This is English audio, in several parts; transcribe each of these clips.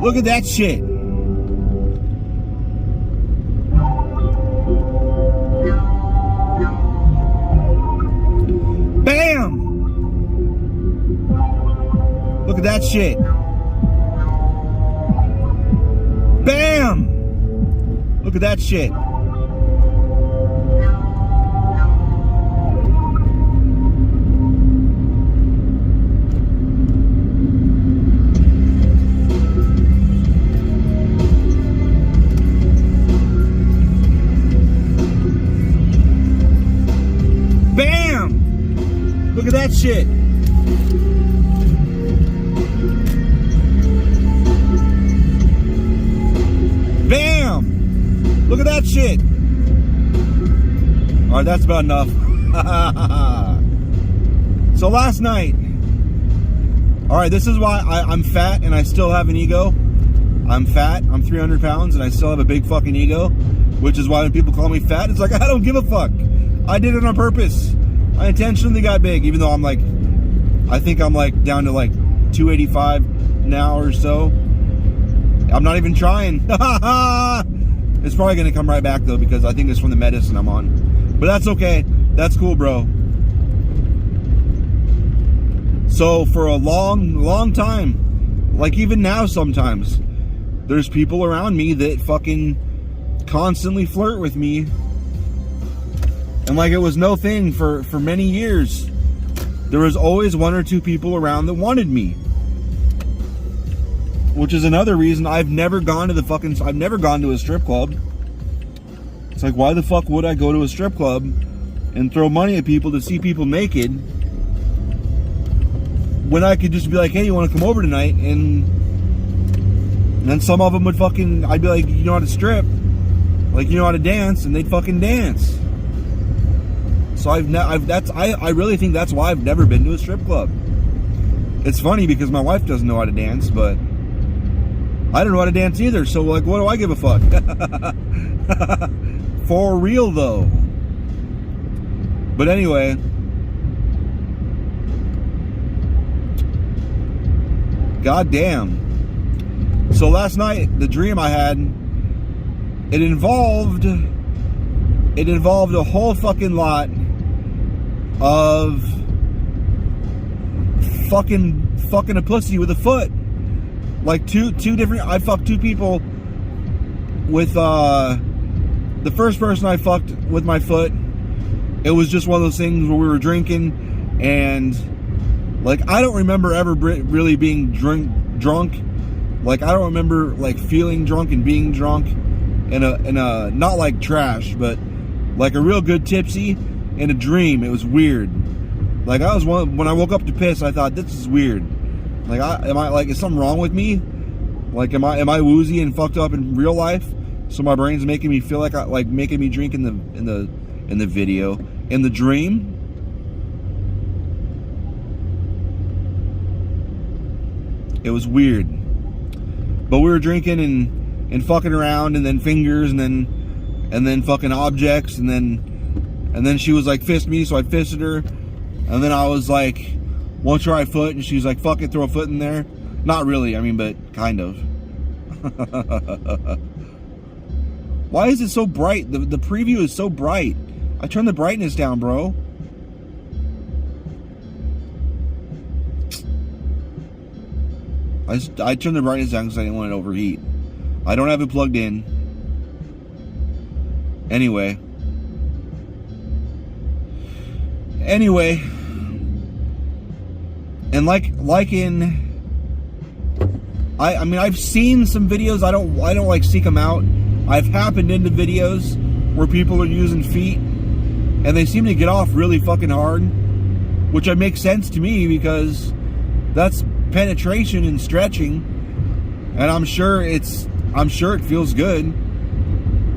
Look at that shit. Bam! Look at that shit. Bam! Look at that shit. Bam! Look at that shit. Bam! Look at that shit. All right, that's about enough. So last night, all right, this is why I'm fat and I still have an ego. I'm fat, I'm 300 pounds and I still have a big fucking ego, which is why when people call me fat, it's like, I don't give a fuck. I did it on purpose. I intentionally got big, even though I'm like, I think I'm like down to like 285 now or so. I'm not even trying. It's probably going to come right back though, because I think it's from the medicine I'm on. But that's okay. That's cool, bro. So for a long time, like even now sometimes, there's people around me that fucking constantly flirt with me. And like it was no thing for many years. There was always one or two people around that wanted me. Which is another reason I've never gone to I've never gone to a strip club. It's like, why the fuck would I go to a strip club and throw money at people to see people naked when I could just be like, hey, you want to come over tonight? And then some of them would fucking, I'd be like, you know how to strip? Like, you know how to dance? And they'd fucking dance. So I really think that's why I've never been to a strip club. It's funny because my wife doesn't know how to dance, but I don't know how to dance either. So like, what do I give a fuck? For real though. But anyway, goddamn. So last night, the dream I had, it involved a whole fucking lot of fucking a pussy with a foot. Like two different, I fucked two people with the first person I fucked with my foot. It was just one of those things where we were drinking and like I don't remember ever really being drunk. Like I don't remember like feeling drunk and being drunk in a not like trash, but like a real good tipsy in a dream. It was weird. Like when I woke up to piss, I thought this is weird. Like is something wrong with me? Like am I woozy and fucked up in real life? So my brain's making me feel like making me drink in the video, in the dream. It was weird. But we were drinking and fucking around and then fingers and then fucking objects and then she was like fist me, so I fisted her. And then I was like, want to try foot? And she's like, fuck it, throw a foot in there. Not really, I mean, but kind of. Why is it so bright? The preview is so bright. I turned the brightness down, bro. I turned the brightness down because I didn't want it to overheat. I don't have it plugged in. Anyway. And like in, I mean, I've seen some videos. I don't like seek them out. I've happened into videos where people are using feet and they seem to get off really fucking hard, which makes sense to me because that's penetration and stretching, and I'm sure it feels good.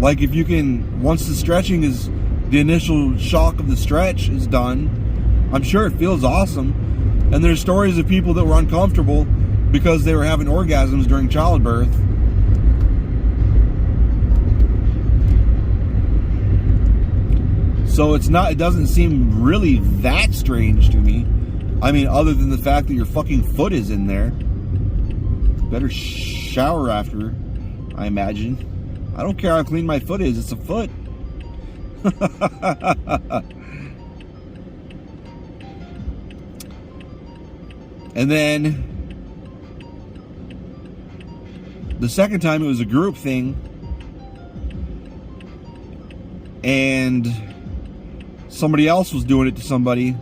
Like if you can, once the stretching is, the initial shock of the stretch is done, I'm sure it feels awesome. And there's stories of people that were uncomfortable because they were having orgasms during childbirth. So it doesn't seem really that strange to me. I mean, other than the fact that your fucking foot is in there. Better shower after, I imagine. I don't care how clean my foot is. It's a foot. And then the second time it was a group thing, and somebody else was doing it to somebody,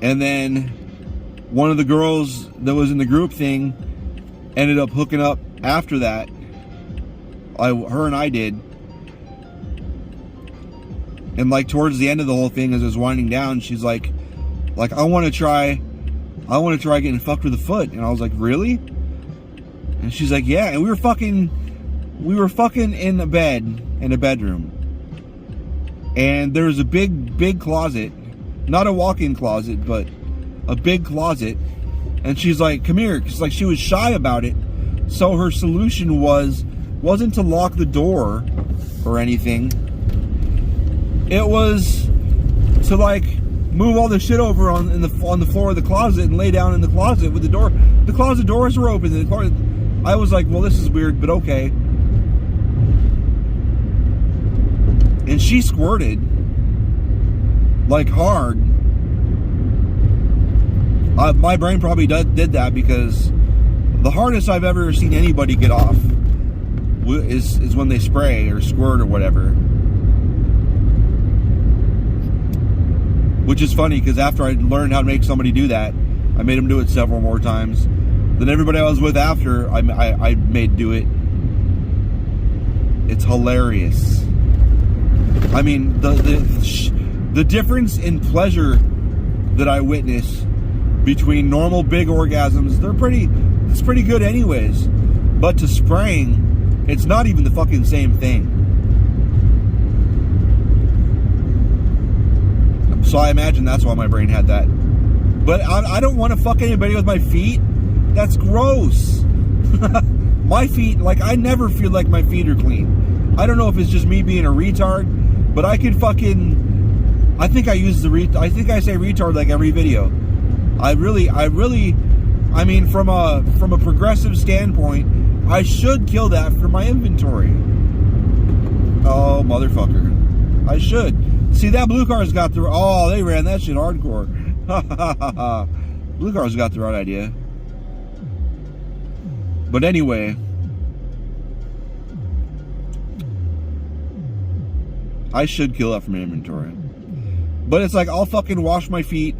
and then one of the girls that was in the group thing ended up hooking up after that. Her and I did. And like towards the end of the whole thing, as it was winding down, she's like I want to try getting fucked with a foot. And I was like, really? And she's like, yeah. And we were fucking in a bedroom. And there was a big closet, not a walk-in closet, but a big closet. And she's like, come here, because like she was shy about it. So her solution wasn't to lock the door or anything. It was to like move all the shit over on the floor of the closet and lay down in the closet with the door. The closet doors were open. I was like, well, this is weird, but okay. And she squirted like hard. My brain probably did that because the hardest I've ever seen anybody get off is when they spray or squirt or whatever. Which is funny because after I learned how to make somebody do that, I made them do it several more times. Then everybody I was with after, I made do it. It's hilarious. I mean, the difference in pleasure that I witness between normal big orgasms, it's pretty good anyways. But to spraying, it's not even the fucking same thing. So I imagine that's why my brain had that. But I don't want to fuck anybody with my feet. That's gross. My feet, like, I never feel like my feet are clean. I don't know if it's just me being a retard, but I could fucking, I think I say retard like every video. I mean, from a progressive standpoint, I should kill that for my inventory. Oh, motherfucker. I should. See, that blue car's got the... Oh, they ran that shit hardcore. Blue car's got the right idea. But anyway, I should kill that from my inventory. But it's like, I'll fucking wash my feet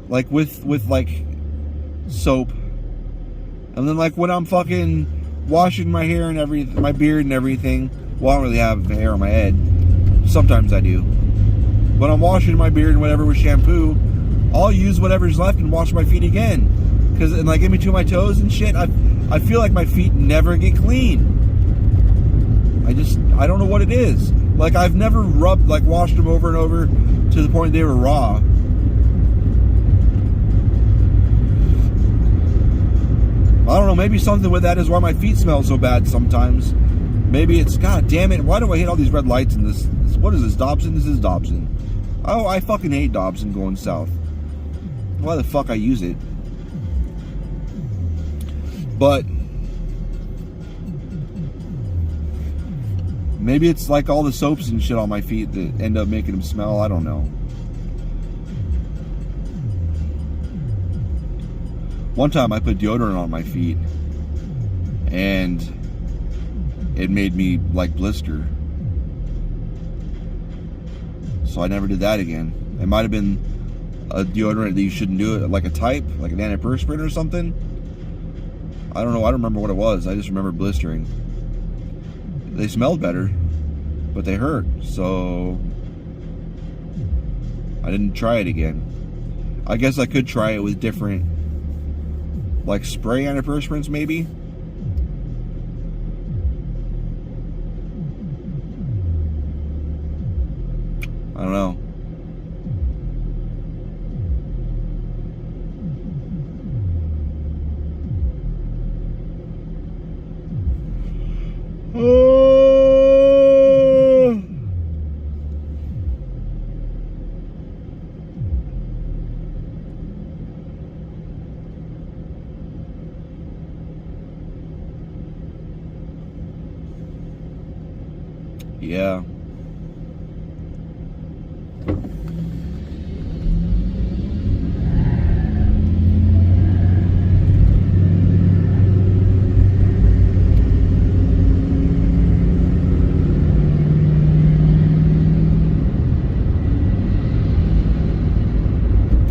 like with like soap. And then like when I'm fucking washing my hair and everything, my beard and everything, well, I don't really have hair on my head. Sometimes I do. But I'm washing my beard and whatever with shampoo, I'll use whatever's left and wash my feet again. Because and like in between my toes and shit, I feel like my feet never get clean. I don't know what it is. Like I've never washed them over and over to the point they were raw. I don't know, maybe something with that is why my feet smell so bad sometimes. Maybe it's, god damn it, why do I hate all these red lights in this? What is this, Dobson? This is Dobson. Oh, I fucking hate Dobson going south. Why the fuck I use it? But maybe it's like all the soaps and shit on my feet that end up making them smell. I don't know. One time I put deodorant on my feet and it made me like blister. So I never did that again. It might have been a deodorant that you shouldn't do it, like a type, like an antiperspirant or something. I don't know. I don't remember what it was. I just remember blistering. They smelled better, but they hurt. So I didn't try it again. I guess I could try it with different, like spray antiperspirants maybe. I don't know. Yeah.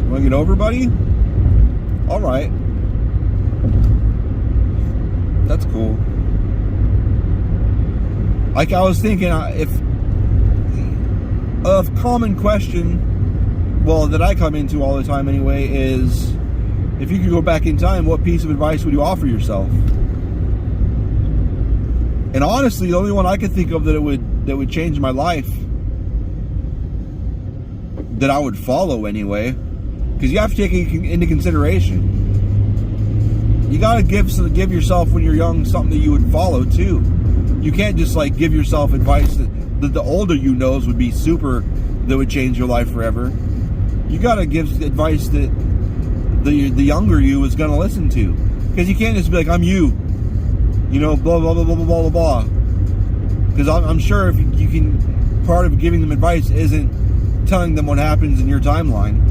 Want to get over, buddy? All right. That's cool. Like I was thinking, if a common question, well, that I come into all the time anyway, is if you could go back in time, what piece of advice would you offer yourself? And honestly, the only one I could think of that would change my life, that I would follow anyway, because you have to take it into consideration. You got to give yourself when you're young something that you would follow too. You can't just like give yourself advice that the older you knows would be super, that would change your life forever. You got to give advice that the younger you is going to listen to, because you can't just be like, I'm you know, blah blah blah blah blah blah blah. Because I'm sure if you can, part of giving them advice isn't telling them what happens in your timeline,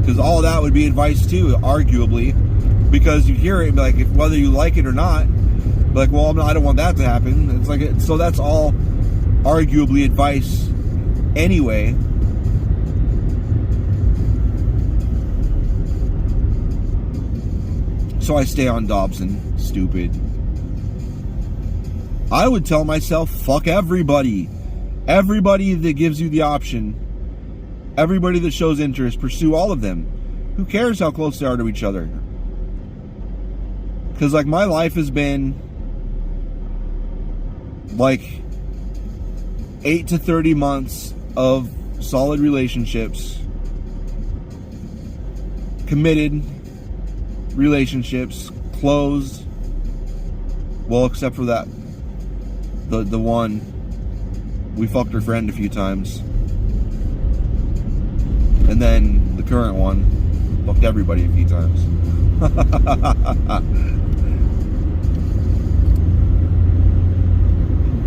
because all that would be advice too, arguably, because you hear it and be like, if whether you like it or not, be like, well, I don't want that to happen. It's like, so that's all arguably advice anyway. So I stay on Dobson. Stupid. I would tell myself, fuck everybody. Everybody that gives you the option. Everybody that shows interest, pursue all of them. Who cares how close they are to each other? Because, like, my life has been, like, 8 to 30 months of solid relationships. Committed relationships. Closed. Well, except for that. The one. We fucked her friend a few times. And then the current one. Fucked everybody a few times.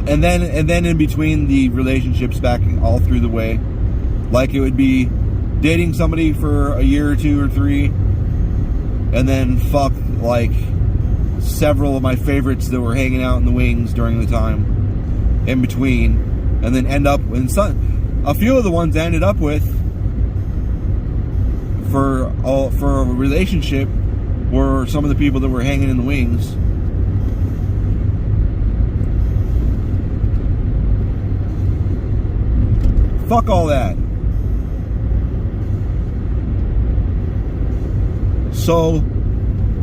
And then in between the relationships back all through the way, like it would be dating somebody for a year or 2 or 3, and then fuck like several of my favorites that were hanging out in the wings during the time in between, and then end up in a few of the ones I ended up with for a relationship were some of the people that were hanging in the wings. Fuck all that. So,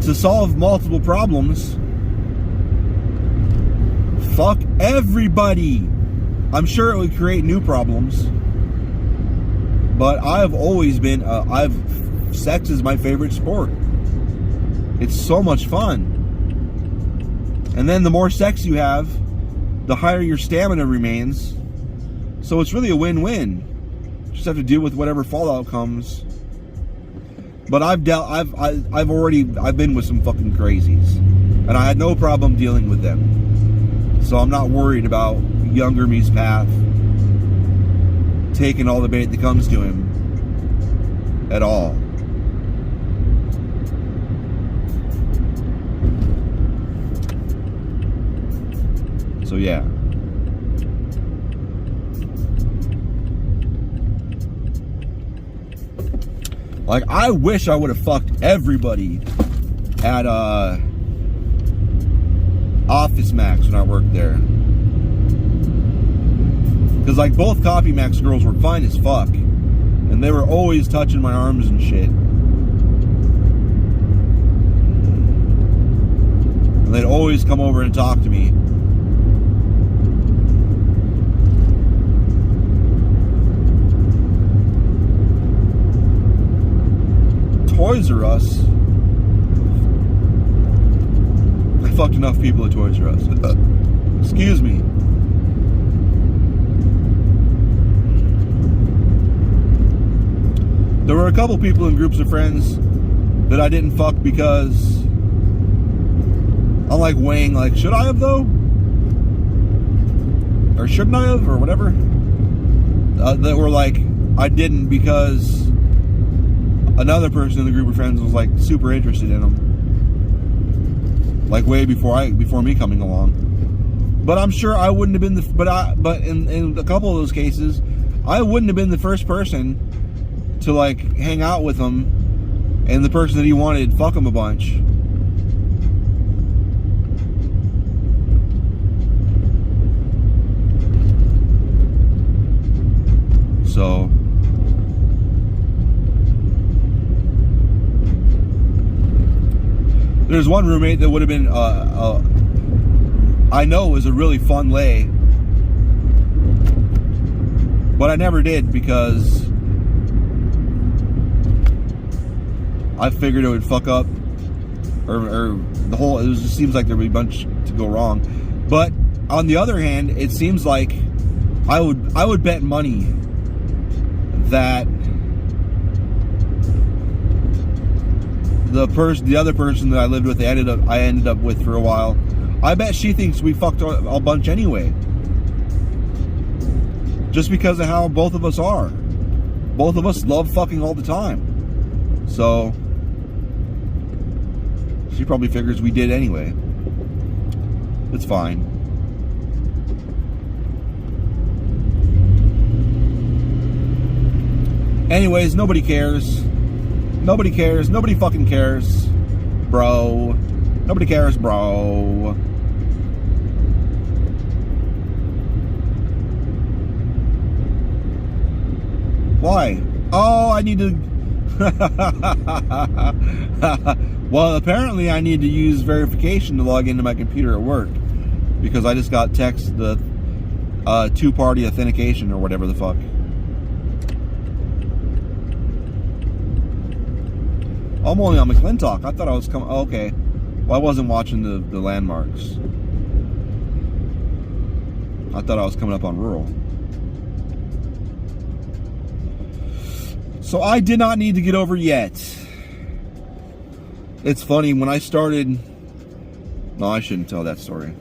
to solve multiple problems, fuck everybody. I'm sure it would create new problems, but I've always been, sex is my favorite sport. It's so much fun. And then the more sex you have, the higher your stamina remains. So it's really a win-win. Just have to deal with whatever fallout comes. But I've been with some fucking crazies, and I had no problem dealing with them. So I'm not worried about younger me's path taking all the bait that comes to him at all. So yeah. Like, I wish I would have fucked everybody at Office Max when I worked there. Because, like, both Copy Max girls were fine as fuck. And they were always touching my arms and shit. And they'd always come over and talk to me. Toys R Us. I fucked enough people at Toys R Us. Excuse me. There were a couple people in groups of friends that I didn't fuck because I'm like weighing, like, should I have though? or shouldn't I have, or whatever. That were like, I didn't because another person in the group of friends was like super interested in them, like way before me coming along. But I'm sure I wouldn't have been but in a couple of those cases, I wouldn't have been the first person to like hang out with him, and the person that he wanted fuck him a bunch. So there's one roommate that would have been I know it was a really fun lay, but I never did because I figured it would fuck up, or the whole. It just seems like there would be a bunch to go wrong. But on the other hand, it seems like I would bet money that the other person that I lived with, I ended up with for a while, I bet she thinks we fucked a bunch anyway. Just because of how both of us are. Both of us love fucking all the time. So she probably figures we did anyway. It's fine. Anyways, nobody cares. Nobody cares. Nobody fucking cares, bro. Nobody cares, bro. Why? Oh, I need to... Well, apparently I need to use verification to log into my computer at work, because I just got text the two-party authentication or whatever the fuck. I'm only on McClintock. I thought I was coming... Oh, okay. Well, I wasn't watching the landmarks. I thought I was coming up on rural. So I did not need to get over yet. It's funny, when I started... No, I shouldn't tell that story,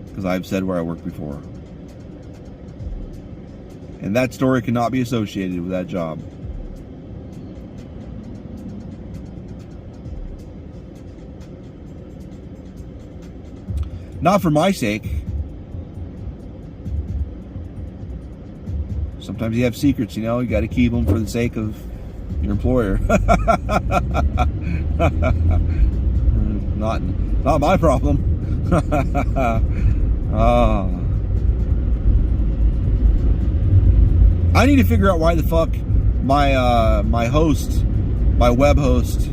because I've said where I worked before. And that story cannot be associated with that job. Not for my sake. Sometimes you have secrets, you know. You got to keep them for the sake of your employer. Not my problem. I need to figure out why the fuck my my web host,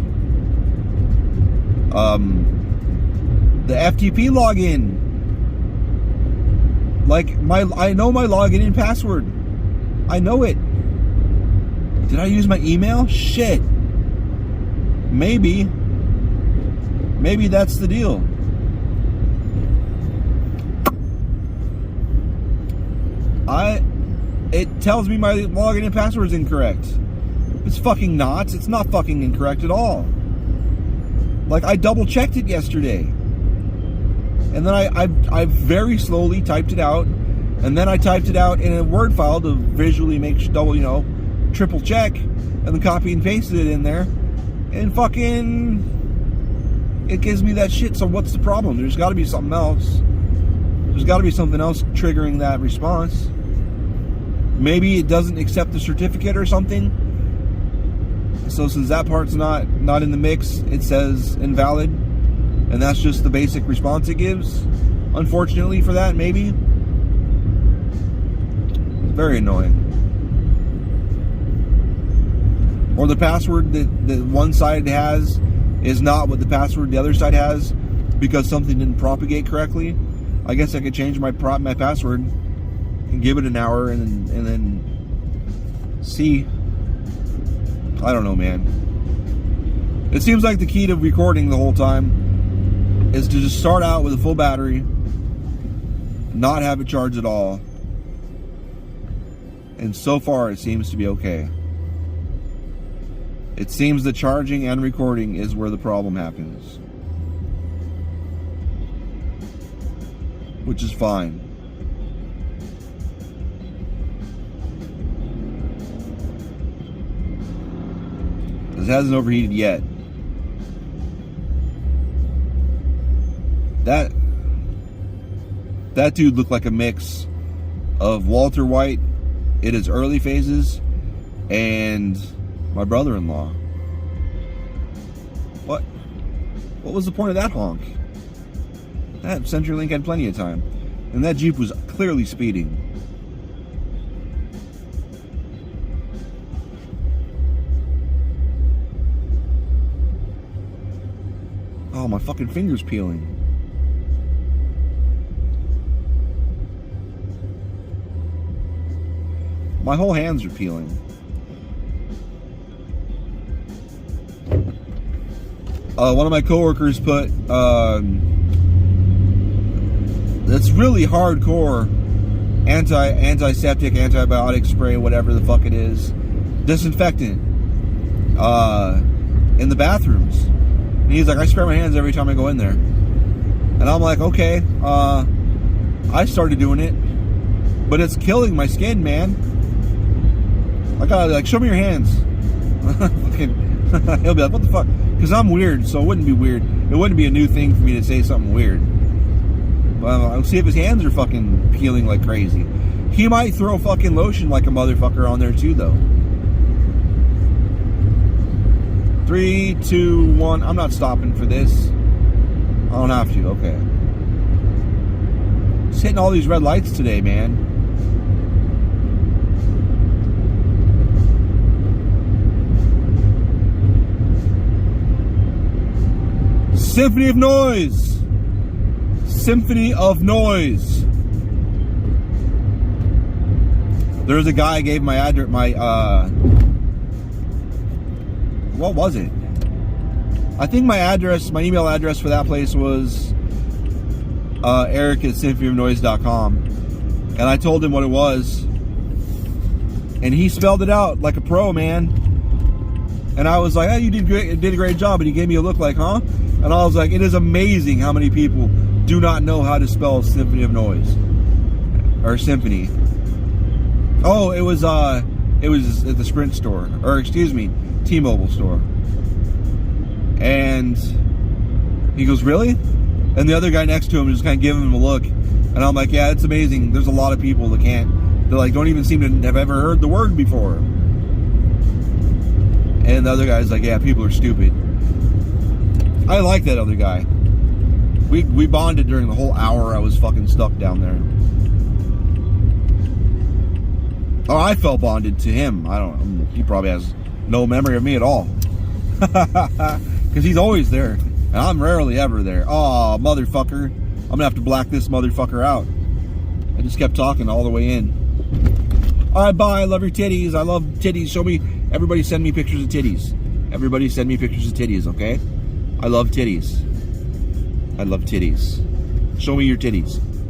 the FTP login. Like, I know my login and password. I know it. Did I use my email? Shit. Maybe that's the deal. It tells me my login and password is incorrect. It's fucking not. It's not fucking incorrect at all. Like, I double checked it yesterday. And then I very slowly typed it out, and then I typed it out in a Word file to visually make triple check, and then copy and pasted it in there, and fucking, it gives me that shit. So what's the problem? There's got to be something else. There's got to be something else triggering that response. Maybe it doesn't accept the certificate or something. So since that part's not in the mix, it says invalid. And that's just the basic response it gives. Unfortunately for that, maybe. Very annoying. Or the password that one side has is not what the password the other side has, because something didn't propagate correctly. I guess I could change my password and give it an hour and then see. I don't know, man. It seems like the key to recording the whole time is to just start out with a full battery, not have it charged at all. And so far, it seems to be okay. It seems the charging and recording is where the problem happens. which is fine. This hasn't overheated yet. That dude looked like a mix of Walter White in his early phases and my brother-in-law. What was the point of that honk? That CenturyLink had plenty of time. And that Jeep was clearly speeding. Oh, my fucking finger's peeling. My whole hands are peeling. One of my coworkers put that's really hardcore antiseptic, antibiotic spray, whatever the fuck it is, disinfectant in the bathrooms. And he's like, I spray my hands every time I go in there. And I'm like, okay, I started doing it, but it's killing my skin, man. I gotta, like, show me your hands. He'll be like, what the fuck? Because I'm weird, so it wouldn't be weird. It wouldn't be a new thing for me to say something weird. I'll see if his hands are fucking peeling like crazy. He might throw fucking lotion like a motherfucker on there too, though. 3, 2, 1. I'm not stopping for this. I don't have to. Okay. Just hitting all these red lights today, man. Symphony of Noise. Symphony of Noise. There's a guy I gave my address, what was it? I think my email address for that place was eric@symphonyofnoise.com. And I told him what it was. And he spelled it out like a pro, man. And I was like, oh, you did a great job. And he gave me a look like, huh? And I was like, it is amazing how many people do not know how to spell Symphony of Noise. Or Symphony. Oh, it was at the Sprint store. Or, excuse me, T-Mobile store. And he goes, really? And the other guy next to him just kind of giving him a look. And I'm like, yeah, it's amazing. There's a lot of people that they like, don't even seem to have ever heard the word before. And the other guy's like, yeah, people are stupid. I like that other guy. We bonded during the whole hour I was fucking stuck down there. Oh, I felt bonded to him. I don't know. He probably has no memory of me at all. Because he's always there. And I'm rarely ever there. Oh, motherfucker. I'm going to have to black this motherfucker out. I just kept talking all the way in. Alright, bye. I love your titties. I love titties. Show me. Everybody send me pictures of titties. Everybody send me pictures of titties, okay? I love titties. I love titties. Show me your titties.